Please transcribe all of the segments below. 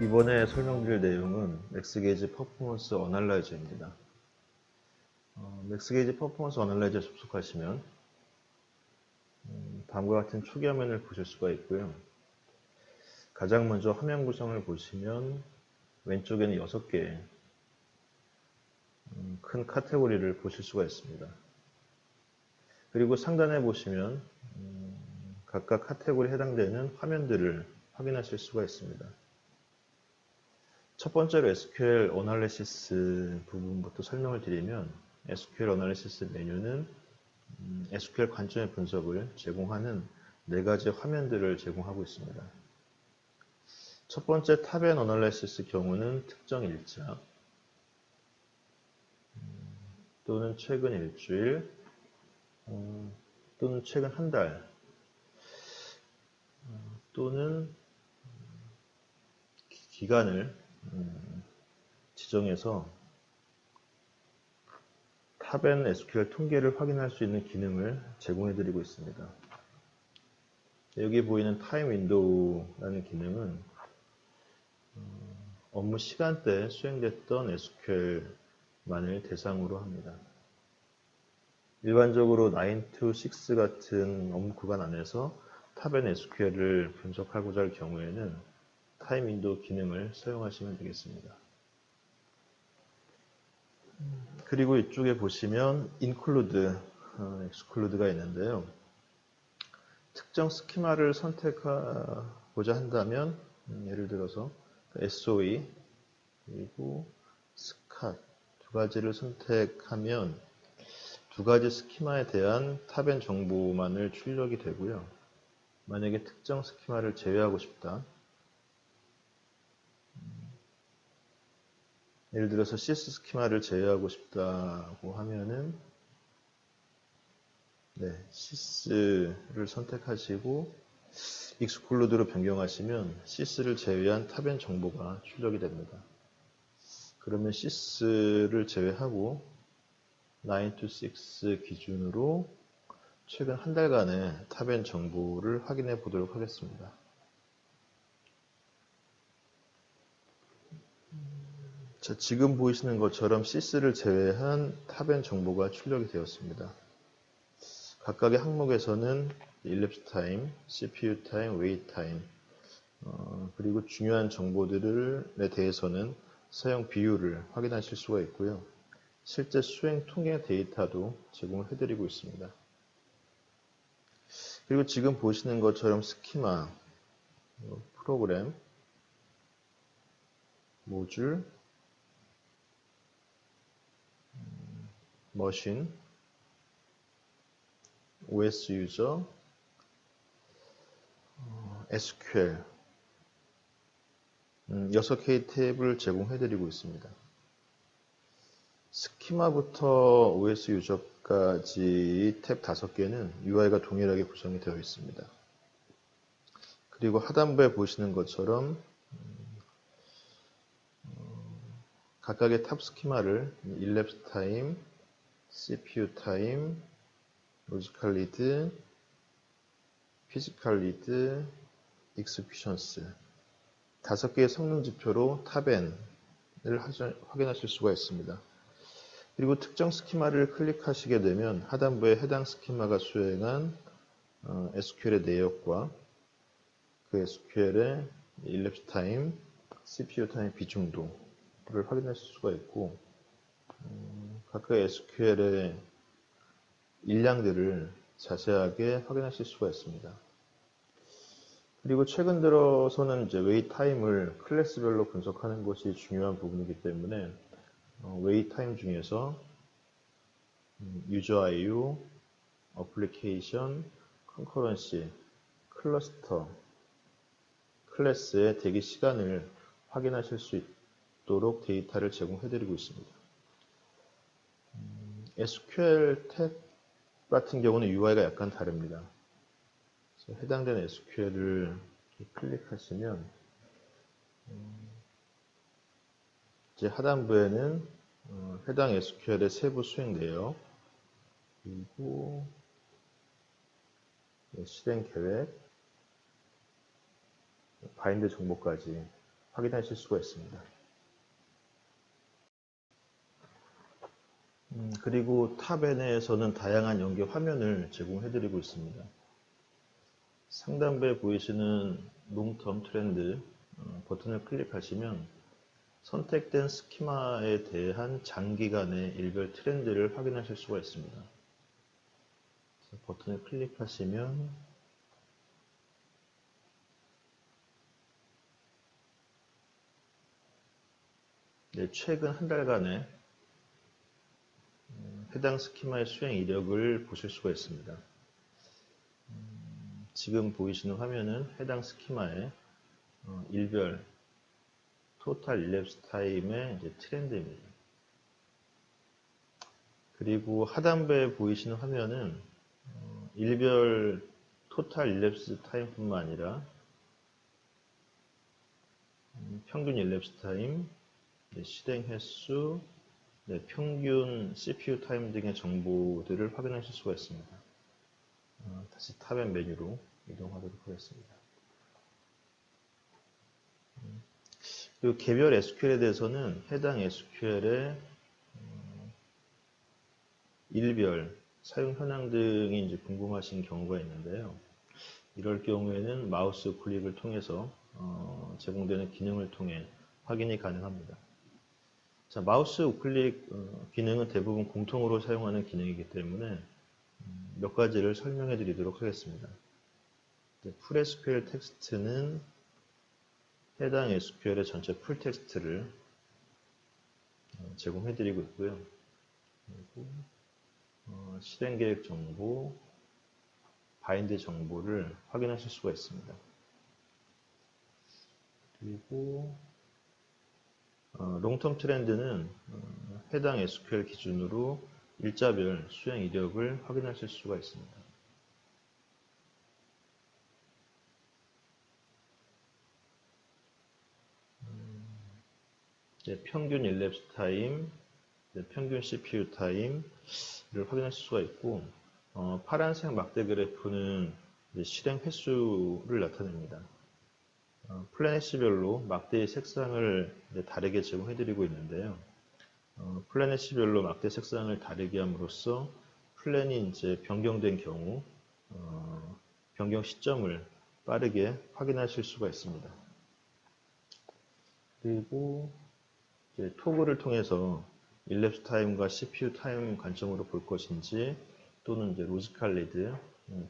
이번에 설명드릴 내용은 맥스게이지 퍼포먼스 어널라이저입니다. 맥스게이지 퍼포먼스 어널라이저에 접속하시면 다음과 같은 초기 화면을 보실 수가 있고요. 가장 먼저 화면 구성을 보시면 왼쪽에는 6개의 큰 카테고리를 보실 수가 있습니다. 그리고 상단에 보시면 각각 카테고리에 해당되는 화면들을 확인하실 수가 있습니다. 첫 번째로 SQL 어널리시스 부분부터 설명을 드리면 SQL 어널리시스 메뉴는 SQL 관점의 분석을 제공하는 4가지 화면들을 제공하고 있습니다. 첫 번째 탑앤 어널리시스 경우는 특정 일자 또는 최근 일주일 또는 최근 한 달 또는 기간을 지정해서 탑앤 SQL 통계를 확인할 수 있는 기능을 제공해드리고 있습니다. 여기 보이는 타임 윈도우라는 기능은 업무 시간대에 수행됐던 SQL만을 대상으로 합니다. 일반적으로 9 to 6 같은 업무 구간 안에서 탑앤 SQL을 분석하고자 할 경우에는 타임 윈도우 기능을 사용하시면 되겠습니다. 그리고 이쪽에 보시면 include, exclude가 있는데요. 특정 스키마를 선택하고자 한다면 예를 들어서 SOE 그리고 SCOT 두 가지를 선택하면 두 가지 스키마에 대한 탑앤 정보만을 출력이 되고요. 만약에 특정 스키마를 제외하고 싶다. 예를 들어서 시스 스키마를 제외하고 싶다고 하면은 시스를 선택하시고 익스클루드로 변경하시면 시스를 제외한 탑앤 정보가 출력이 됩니다. 그러면 시스를 제외하고 9 to 6 기준으로 최근 한 달간의 탑앤 정보를 확인해 보도록 하겠습니다. 자, 지금 보이시는 것처럼 시스를 제외한 탑앤 정보가 출력이 되었습니다. 각각의 항목에서는 elapsed time, CPU time, wait time, 그리고 중요한 정보들에 대해서는 사용 비율을 확인하실 수가 있고요. 실제 수행 통계 데이터도 제공을 해드리고 있습니다. 그리고 지금 보시는 것처럼 스키마, 프로그램, 모듈, 머신, OS 유저, SQL 6개의 탭을 제공해드리고 있습니다. 스키마부터 OS 유저까지 탭 5개는 UI가 동일하게 구성이 되어 있습니다. 그리고 하단부에 보시는 것처럼 각각의 탑 스키마를 elapsed time, CPU time, logical read, physical read, executions 5개의 성능 지표로 탑앤을 확인하실 수가 있습니다. 그리고 특정 스키마를 클릭하시게 되면 하단부에 해당 스키마가 수행한 SQL의 내역과 그 SQL의 elapsed time, CPU 타임 비중도를 확인하실 수가 있고 각각 SQL의 일량들을 자세하게 확인하실 수가 있습니다. 그리고 최근 들어서는 이제 웨이 타임을 클래스별로 분석하는 것이 중요한 부분이기 때문에 웨이 타임 중에서 유저 IO, 어플리케이션, 컨커런시, 클러스터, 클래스의 대기 시간을 확인하실 수 있도록 데이터를 제공해드리고 있습니다. SQL 탭 같은 경우는 UI가 약간 다릅니다. 해당되는 SQL을 클릭하시면 이제 하단부에는 해당 SQL의 세부 수행 내역 그리고 실행 계획, 바인드 정보까지 확인하실 수가 있습니다. 그리고 탑N에서는 다양한 연계 화면을 제공해드리고 있습니다. 상단부에 보이시는 롱텀 트렌드 버튼을 클릭하시면 선택된 스키마에 대한 장기간의 일별 트렌드를 확인하실 수가 있습니다. 버튼을 클릭하시면 최근 한 달간의 해당 스키마의 수행 이력을 보실 수가 있습니다. 지금 보이시는 화면은 해당 스키마의 일별 토탈 일랩스 타임의 트렌드입니다. 그리고 하단부에 보이시는 화면은 일별 토탈 일랩스 타임뿐만 아니라 평균 일랩스 타임, 실행 횟수, 평균 CPU 타임 등의 정보들을 확인하실 수가 있습니다. 다시 탑앤 메뉴로 이동하도록 하겠습니다. 그리고 개별 SQL에 대해서는 해당 SQL의 일별 사용 현황 등이 이제 궁금하신 경우가 있는데요. 이럴 경우에는 마우스 클릭을 통해서 제공되는 기능을 통해 확인이 가능합니다. 자, 마우스 우클릭 기능은 대부분 공통으로 사용하는 기능이기 때문에 몇 가지를 설명해 드리도록 하겠습니다. 풀 SQL 텍스트는 해당 SQL의 전체 풀 텍스트를 제공해 드리고 있고요. 그리고 실행 계획 정보, 바인드 정보를 확인하실 수가 있습니다. 그리고 롱텀 트렌드는 해당 SQL 기준으로 일자별 수행 이력을 확인하실 수가 있습니다. 평균 일랩스 타임, 평균 CPU 타임을 확인하실 수가 있고 파란색 막대 그래프는 실행 횟수를 나타냅니다. 플래닛별로 막대의 색상을 다르게 제공해드리고 있는데요. 플래닛별로 막대 색상을 다르게 함으로써 플랜이 이제 변경된 경우 변경 시점을 빠르게 확인하실 수가 있습니다. 그리고 이제 토글을 통해서 일랩스 타임과 CPU 타임 관점으로 볼 것인지 또는 이제 로지컬 리드,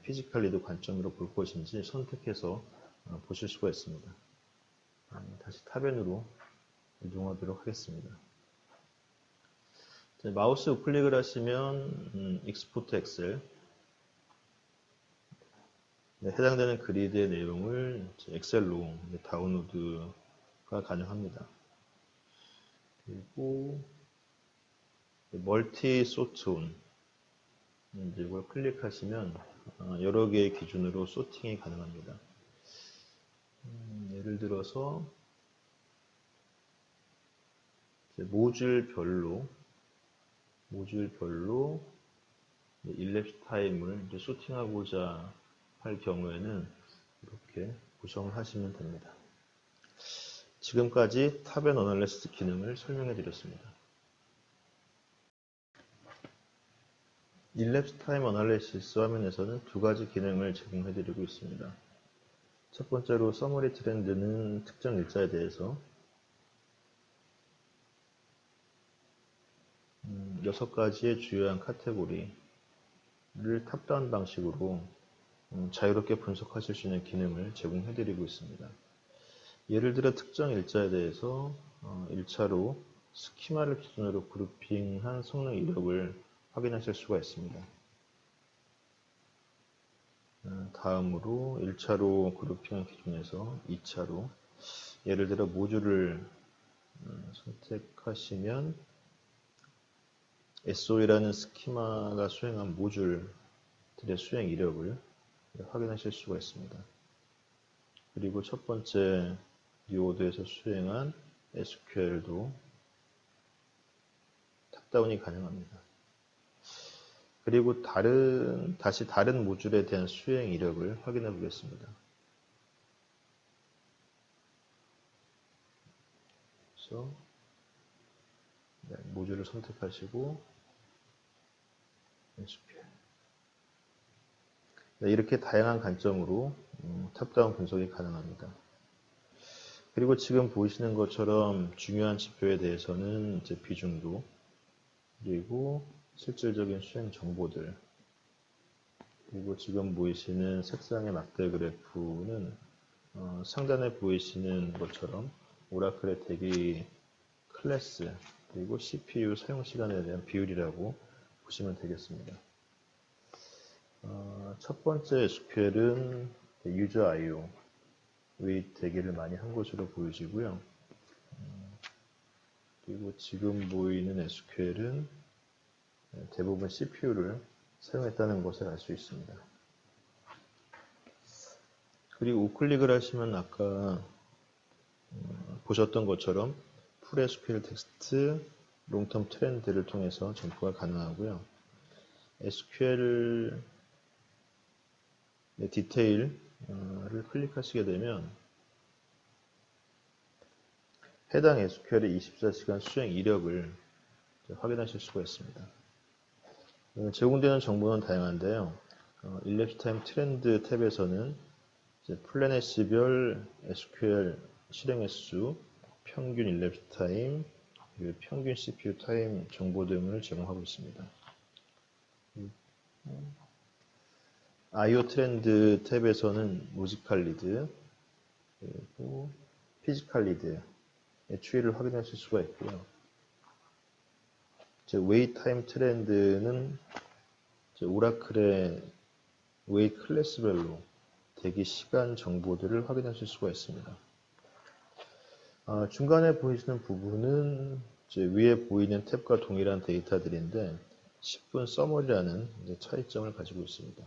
피지컬 리드 관점으로 볼 것인지 선택해서 보실 수가 있습니다. 다시 탑엔으로 이동하도록 하겠습니다. 마우스 우클릭을 하시면 익스포트 엑셀 해당되는 그리드의 내용을 엑셀로 다운로드가 가능합니다. 그리고 멀티 소트 온 이걸 클릭하시면 여러 개의 기준으로 소팅이 가능합니다. 예를 들어서 모듈별로 일랩스 타임을 소팅하고자 할 경우에는 이렇게 구성을 하시면 됩니다. 지금까지 탑앤 어널리시스 기능을 설명해 드렸습니다. 일랩스 타임 어널리시스 화면에서는 두 가지 기능을 제공해 드리고 있습니다. 첫 번째로 서머리 트렌드는 특정 일자에 대해서 6가지의 주요한 카테고리를 탑다운 방식으로 자유롭게 분석하실 수 있는 기능을 제공해 드리고 있습니다. 예를 들어 특정 일자에 대해서 1차로 스키마를 기준으로 그룹핑한 성능 이력을 확인하실 수가 있습니다. 다음으로 1차로 그룹핑한 기준에서 2차로 예를 들어 모듈을 선택하시면 SOE라는 스키마가 수행한 모듈들의 수행 이력을 확인하실 수가 있습니다. 그리고 첫 번째 뉴오드에서 수행한 SQL도 탑다운이 가능합니다. 그리고 다시 다른 모듈에 대한 수행 이력을 확인해 보겠습니다. 그래서 네, 모듈을 선택하시고 SQL. 네, 이렇게 다양한 관점으로 탑다운 분석이 가능합니다. 그리고 지금 보시는 것처럼 중요한 지표에 대해서는 이제 비중도, 그리고 실질적인 수행 정보들, 그리고 지금 보이시는 색상의 막대 그래프는 상단에 보이시는 것처럼 오라클의 대기 클래스, 그리고 CPU 사용 시간에 대한 비율이라고 보시면 되겠습니다. 첫 번째 SQL은 유저 IO, 웨이트 대기를 많이 한 것으로 보여지고요. 그리고 지금 보이는 SQL은 대부분 CPU를 사용했다는 것을 알 수 있습니다. 그리고 우클릭을 하시면 아까 보셨던 것처럼 풀 SQL 텍스트, 롱텀 트렌드를 통해서 점프가 가능하고요. SQL 디테일을 클릭하시게 되면 해당 SQL의 24시간 수행 이력을 확인하실 수가 있습니다. 제공되는 정보는 다양한데요. 일랩스 타임 트렌드 탭에서는 플래닛별 SQL 실행 횟수, 평균 일랩스 타임, 그리고 평균 CPU 타임 정보 등을 제공하고 있습니다. IO 트렌드 탭에서는 로지컬 리드, 그리고 피지컬 리드의 추이를 확인하실 수가 있고요. 웨이 타임 트렌드는 오라클의 웨이 클래스별로 대기 시간 정보들을 확인하실 수가 있습니다. 중간에 보이시는 부분은 위에 보이는 탭과 동일한 데이터들인데 10분 서머리라는 차이점을 가지고 있습니다.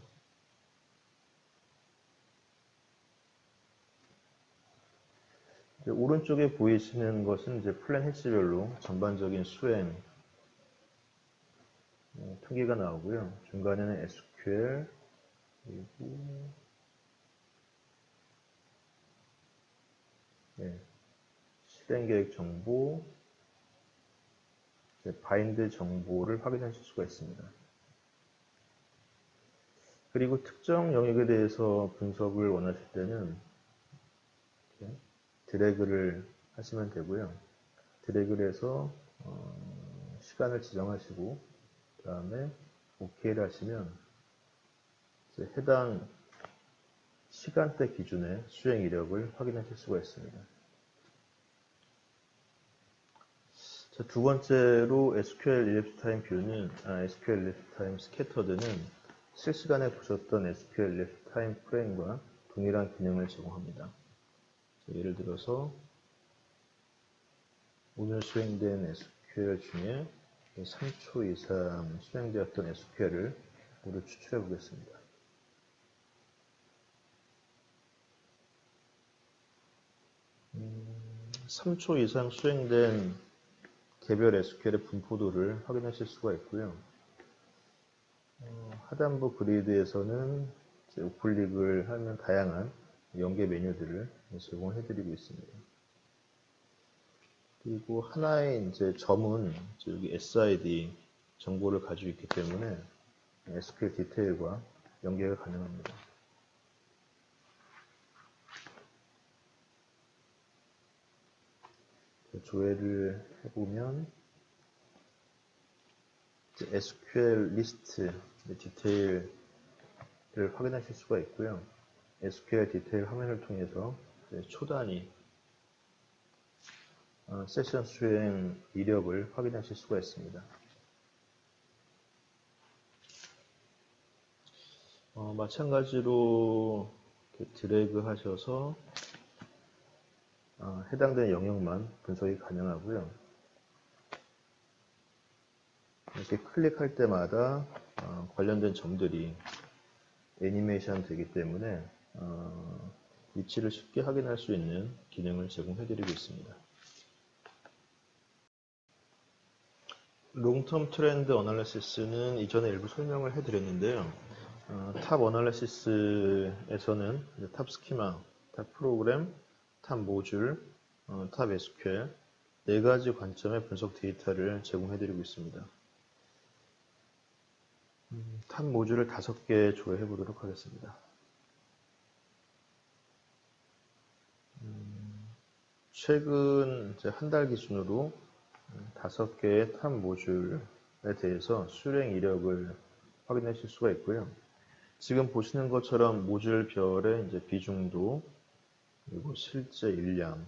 오른쪽에 보이시는 것은 플랜 해시별로 전반적인 수행 통계가 나오고요. 중간에는 SQL, 그리고 실행 계획 정보, 바인드 정보를 확인하실 수가 있습니다. 그리고 특정 영역에 대해서 분석을 원하실 때는 드래그를 하시면 되고요. 드래그를 해서 시간을 지정하시고 그 다음에 OK를 하시면 해당 시간대 기준의 수행 이력을 확인하실 수가 있습니다. 자, 두 번째로 SQL elapsed time 뷰는 SQL elapsed time scattered는 실시간에 보셨던 SQL elapsed time 프레임과 동일한 기능을 제공합니다. 예를 들어서 오늘 수행된 SQL 중에 3초 이상 수행되었던 SQL을 모두 추출해 보겠습니다. 음, 3초 이상 수행된 개별 SQL의 분포도를 확인하실 수가 있고요. 하단부 그리드에서는 우클릭을 하면 다양한 연계 메뉴들을 제공해드리고 있습니다. 그리고 하나의 점은 여기 SID 정보를 가지고 있기 때문에 SQL 디테일과 연계가 가능합니다. 조회를 해보면 SQL 리스트 디테일을 확인하실 수가 있고요. SQL 디테일 화면을 통해서 초단위 세션 수행 이력을 확인하실 수가 있습니다. 마찬가지로 드래그 하셔서 해당되는 영역만 분석이 가능하고요. 이렇게 클릭할 때마다 관련된 점들이 애니메이션 되기 때문에 위치를 쉽게 확인할 수 있는 기능을 제공해드리고 있습니다. 롱텀 트렌드 어널리시스는 이전에 일부 설명을 해드렸는데요. 탑 어널리시스에서는 탑 스키마, 탑 프로그램, 탑 모듈, 탑 SQL, 4가지 관점의 분석 데이터를 제공해드리고 있습니다. 탑 모듈을 5개 조회해 보도록 하겠습니다. 최근 한 달 기준으로 5개의 탑 모듈에 대해서 수령 이력을 확인하실 수가 있고요. 지금 보시는 것처럼 모듈별의 비중도, 그리고 실제 일량,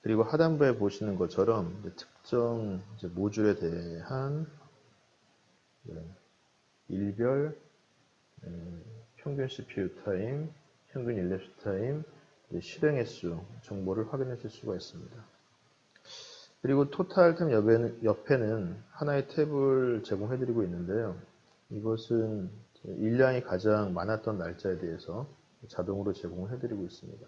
그리고 하단부에 보시는 것처럼 특정 모듈에 대한 일별 평균 CPU 타임, 평균 일랩스 타임, 실행 횟수 정보를 확인하실 수가 있습니다. 그리고 토탈 탭 옆에는 하나의 탭을 제공해드리고 있는데요. 이것은 일량이 가장 많았던 날짜에 대해서 자동으로 제공을 해드리고 있습니다.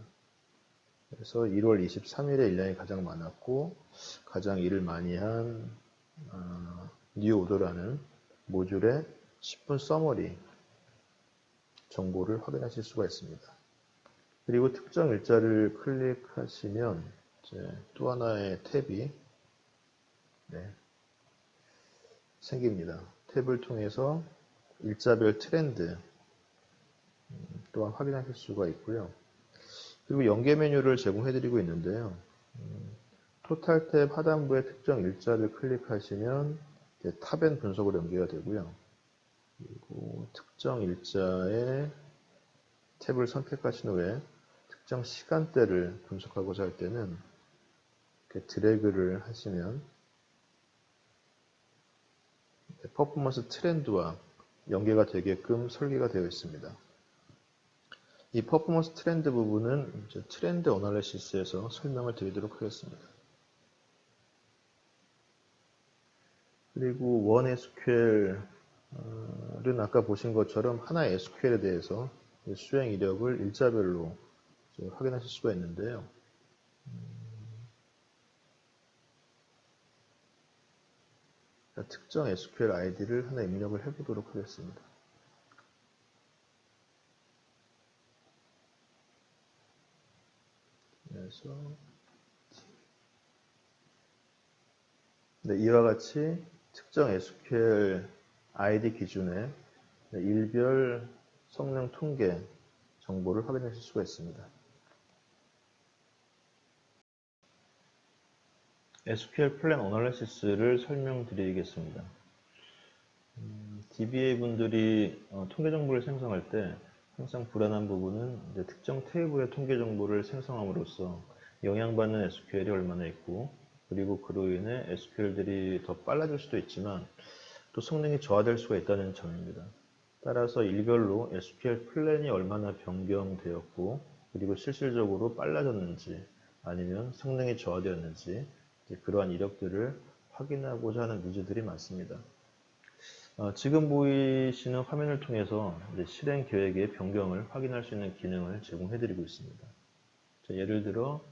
그래서 1월 23일에 일량이 가장 많았고, 가장 일을 많이 한 뉴 오더라는 모듈의 10분 서머리 정보를 확인하실 수가 있습니다. 그리고 특정 일자를 클릭하시면 또 하나의 탭이 생깁니다. 탭을 통해서 일자별 트렌드 또한 확인하실 수가 있고요. 그리고 연계 메뉴를 제공해드리고 있는데요. 토탈 탭 하단부의 특정 일자를 클릭하시면 탑엔 분석으로 연계가 되고요. 그리고 특정 일자의 탭을 선택하신 후에 특정 시간대를 분석하고자 할 때는 이렇게 드래그를 하시면 퍼포먼스 트렌드와 연계가 되게끔 설계가 되어 있습니다. 이 퍼포먼스 트렌드 부분은 트렌드 어널리시스에서 설명을 드리도록 하겠습니다. 그리고 원 SQL은 아까 보신 것처럼 하나의 SQL에 대해서 수행 이력을 일자별로 확인하실 수가 있는데요. 특정 SQL 아이디를 하나 입력을 해보도록 하겠습니다. 그래서 이와 같이 특정 SQL 아이디 기준의 일별 성능 통계 정보를 확인하실 수가 있습니다. SQL 플랜 어널리시스를 설명드리겠습니다. DBA 분들이 통계 정보를 생성할 때 항상 불안한 부분은 특정 테이블의 통계 정보를 생성함으로써 영향받는 SQL이 얼마나 있고, 그리고 그로 인해 SQL들이 더 빨라질 수도 있지만 또 성능이 저하될 수가 있다는 점입니다. 따라서 일별로 SQL 플랜이 얼마나 변경되었고, 그리고 실질적으로 빨라졌는지 아니면 성능이 저하되었는지 그러한 이력들을 확인하고자 하는 니즈들이 많습니다. 지금 보이시는 화면을 통해서 실행 계획의 변경을 확인할 수 있는 기능을 제공해드리고 있습니다. 예를 들어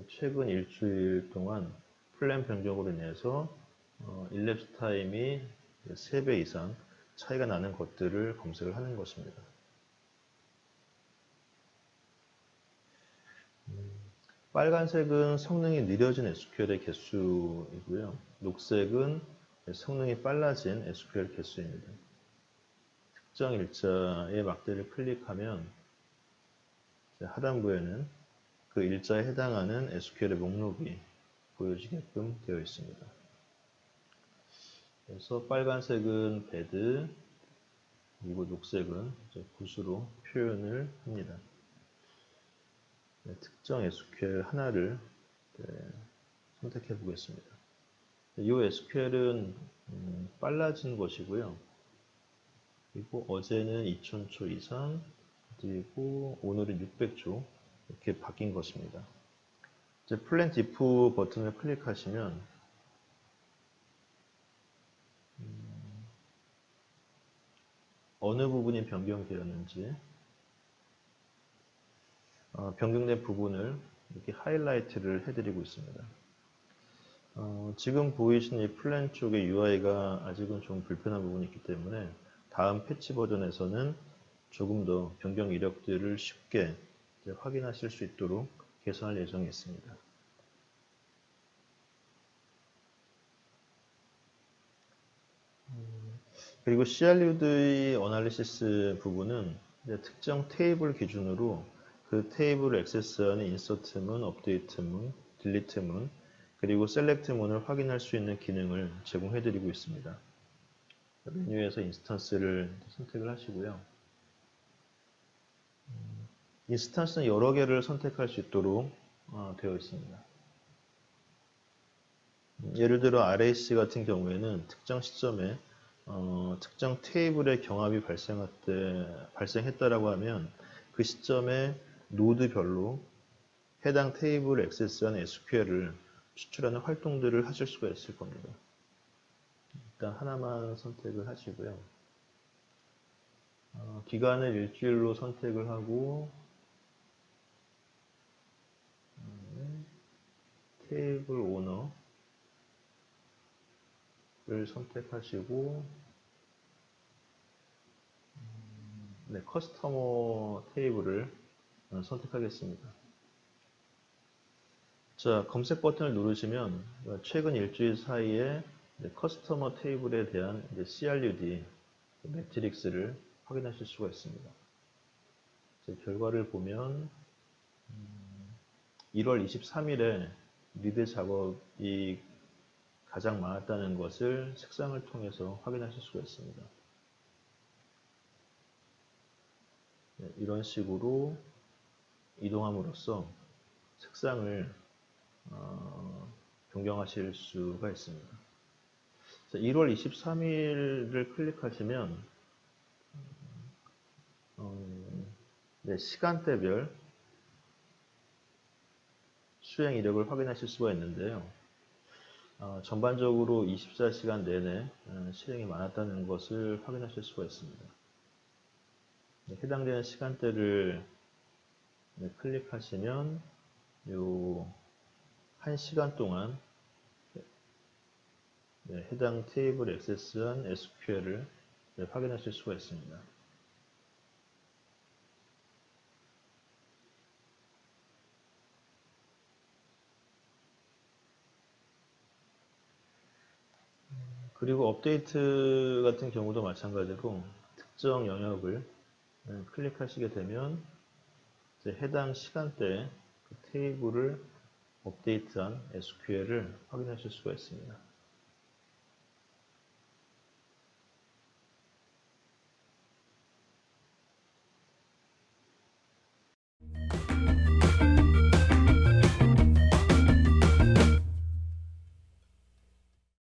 최근 일주일 동안 플랜 변경으로 인해서 일랩스 타임이 3배 이상 차이가 나는 것들을 검색을 하는 것입니다. 빨간색은 성능이 느려진 SQL의 개수이고요. 녹색은 성능이 빨라진 SQL 개수입니다. 특정 일자의 막대를 클릭하면 하단부에는 그 일자에 해당하는 SQL의 목록이 보여지게끔 되어 있습니다. 그래서 빨간색은 bad, 그리고 녹색은 굿으로 표현을 합니다. 특정 SQL 하나를 선택해 보겠습니다. 이 SQL은 빨라진 것이고요. 그리고 어제는 2000초 이상, 그리고 오늘은 600초 이렇게 바뀐 것입니다. 이제 플랜 디프 버튼을 클릭하시면 어느 부분이 변경되었는지 변경된 부분을 이렇게 하이라이트를 해드리고 있습니다. 지금 보이신 이 플랜 쪽의 UI가 아직은 좀 불편한 부분이 있기 때문에 다음 패치 버전에서는 조금 더 변경 이력들을 쉽게 확인하실 수 있도록 개선할 예정이 있습니다. 그리고 CRUD의 어널리시스 부분은 이제 특정 테이블 기준으로 그 테이블을 액세스하는 인서트문, 업데이트문, 딜리트문, 그리고 셀렉트문을 확인할 수 있는 기능을 제공해드리고 있습니다. 메뉴에서 인스턴스를 선택을 하시고요. 인스턴스는 여러 개를 선택할 수 있도록 되어 있습니다. 예를 들어 RAC 같은 경우에는 특정 시점에 특정 테이블의 경합이 발생했다라고 하면 그 시점에 노드별로 해당 테이블 액세스한 SQL을 추출하는 활동들을 하실 수가 있을 겁니다. 일단 하나만 선택을 하시고요. 기간을 일주일로 선택을 하고 테이블 오너를 선택하시고 네, 커스터머 테이블을 선택하겠습니다. 자, 검색 버튼을 누르시면 최근 일주일 사이에 커스터머 테이블에 대한 CRUD 매트릭스를 확인하실 수가 있습니다. 결과를 보면 1월 23일에 리드 작업이 가장 많았다는 것을 색상을 통해서 확인하실 수가 있습니다. 이런 식으로 이동함으로써 색상을 변경하실 수가 있습니다. 1월 23일을 클릭하시면 시간대별 수행 이력을 확인하실 수가 있는데요. 전반적으로 24시간 내내 실행이 많았다는 것을 확인하실 수가 있습니다. 해당되는 시간대를 클릭하시면 요 1시간 동안 해당 테이블 액세스한 SQL을 확인하실 수가 있습니다. 그리고 업데이트 같은 경우도 마찬가지로 특정 영역을 클릭하시게 되면 해당 시간대에 그 테이블을 업데이트한 SQL을 확인하실 수가 있습니다.